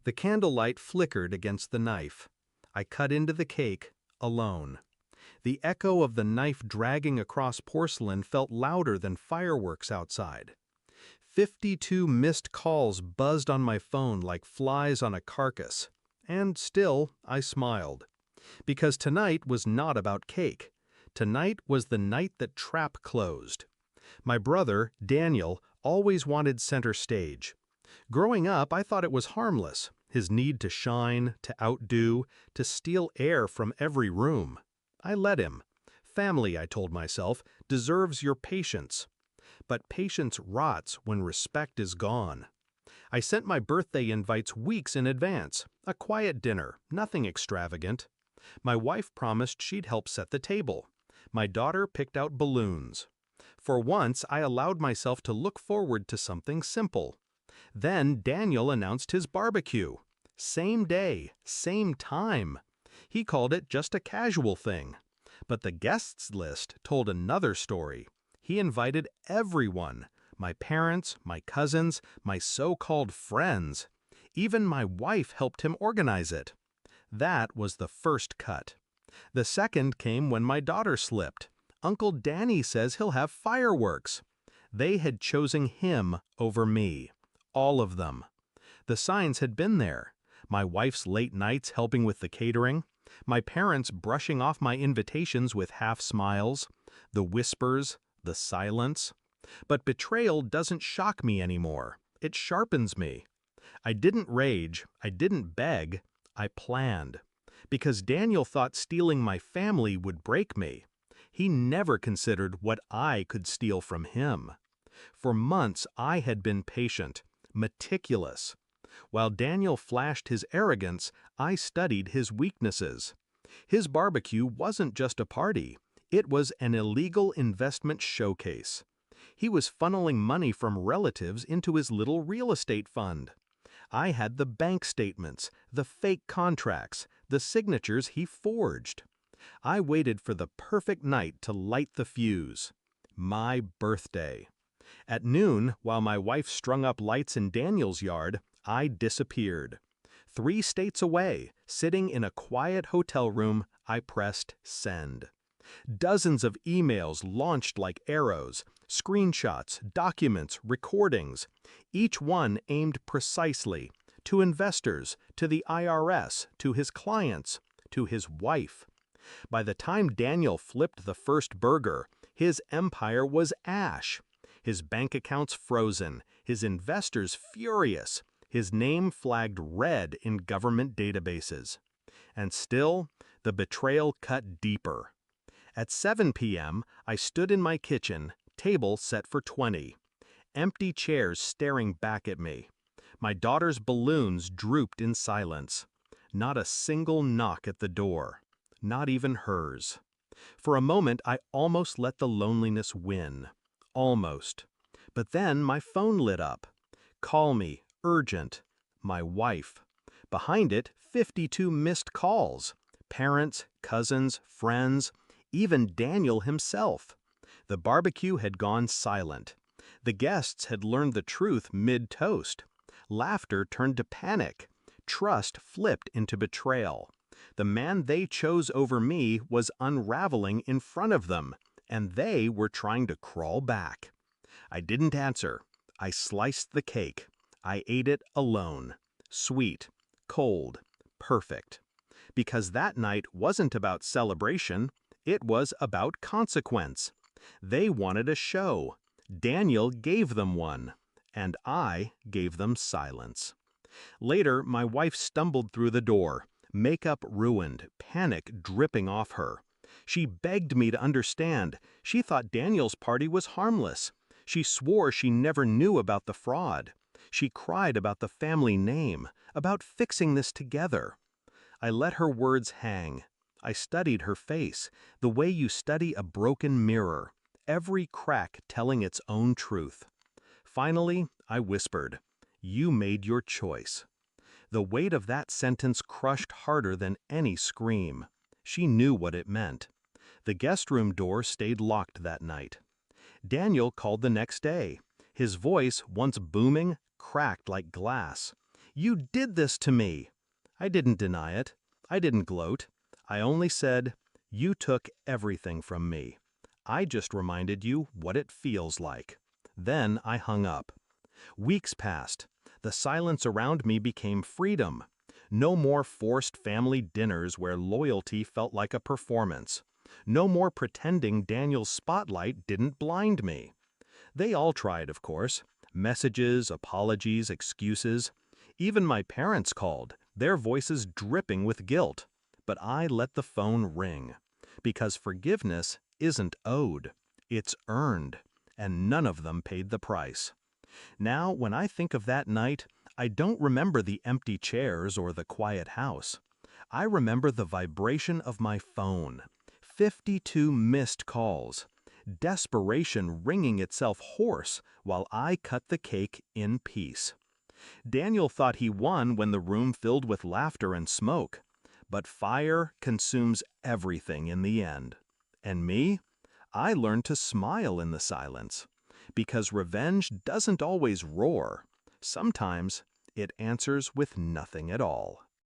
The candlelight flickered against the knife. I cut into the cake, alone. The echo of the knife dragging across porcelain felt louder than fireworks outside. 52 missed calls buzzed on my phone like flies on a carcass. And still, I smiled. Because tonight was not about cake. Tonight was the night that Trap closed. My brother, Daniel, always wanted center stage. Growing up, I thought it was harmless, his need to shine, to outdo, to steal air from every room. I let him. Family, I told myself, deserves your patience. But patience rots when respect is gone. I sent my birthday invites weeks in advance, a quiet dinner, nothing extravagant. My wife promised she'd help set the table. My daughter picked out balloons. For once, I allowed myself to look forward to something simple. Then Daniel announced his barbecue. Same day, same time. He called it just a casual thing. But the guests list told another story. He invited everyone, my parents, my cousins, my so-called friends. Even my wife helped him organize it. That was the first cut. The second came when my daughter slipped. Uncle Danny says he'll have fireworks. They had chosen him over me. All of them. The signs had been there. My wife's late nights helping with the catering. My parents brushing off my invitations with half smiles. The whispers, the silence. But betrayal doesn't shock me anymore. It sharpens me. I didn't rage. I didn't beg. I planned. Because Daniel thought stealing my family would break me. He never considered what I could steal from him. For months, I had been patient, meticulous. While Daniel flashed his arrogance, I studied his weaknesses. His barbecue wasn't just a party. It was an illegal investment showcase. He was funneling money from relatives into his little real estate fund. I had the bank statements, the fake contracts, the signatures he forged. I waited for the perfect night to light the fuse. My birthday. At noon, while my wife strung up lights in Daniel's yard, I disappeared. 3 states away, sitting in a quiet hotel room, I pressed send. Dozens of emails launched like arrows, screenshots, documents, recordings, each one aimed precisely to investors, to the IRS, to his clients, to his wife. By the time Daniel flipped the first burger, his empire was ash. His bank accounts frozen, his investors furious, his name flagged red in government databases. And still, the betrayal cut deeper. At 7 p.m., I stood in my kitchen, table set for 20. Empty chairs staring back at me. My daughter's balloons drooped in silence. Not a single knock at the door. Not even hers. For a moment, I almost let the loneliness win. Almost. But then my phone lit up. Call me, urgent. My wife. Behind it, 52 missed calls. Parents, cousins, friends, even Daniel himself. The barbecue had gone silent. The guests had learned the truth mid-toast. Laughter turned to panic. Trust flipped into betrayal. The man they chose over me was unraveling in front of them, and they were trying to crawl back. I didn't answer. I sliced the cake. I ate it alone. Sweet, cold, perfect. Because that night wasn't about celebration, it was about consequence. They wanted a show. Daniel gave them one, and I gave them silence. Later, my wife stumbled through the door, makeup ruined, panic dripping off her. She begged me to understand. She thought Daniel's party was harmless. She swore she never knew about the fraud. She cried about the family name, about fixing this together. I let her words hang. I studied her face, the way you study a broken mirror, every crack telling its own truth. Finally, I whispered, "You made your choice." The weight of that sentence crushed harder than any scream. She knew what it meant. The guest room door stayed locked that night. Daniel called the next day. His voice, once booming, cracked like glass. "You did this to me." I didn't deny it. I didn't gloat. I only said, "You took everything from me. I just reminded you what it feels like." Then I hung up. Weeks passed. The silence around me became freedom. No more forced family dinners where loyalty felt like a performance. No more pretending Daniel's spotlight didn't blind me. They all tried, of course. Messages, apologies, excuses. Even my parents called, their voices dripping with guilt. But I let the phone ring. Because forgiveness isn't owed. It's earned. And none of them paid the price. Now, when I think of that night, I don't remember the empty chairs or the quiet house. I remember the vibration of my phone. 52 missed calls. Desperation wringing itself hoarse while I cut the cake in peace. Daniel thought he won when the room filled with laughter and smoke. But fire consumes everything in the end. And me? I learned to smile in the silence. Because revenge doesn't always roar. Sometimes it answers with nothing at all.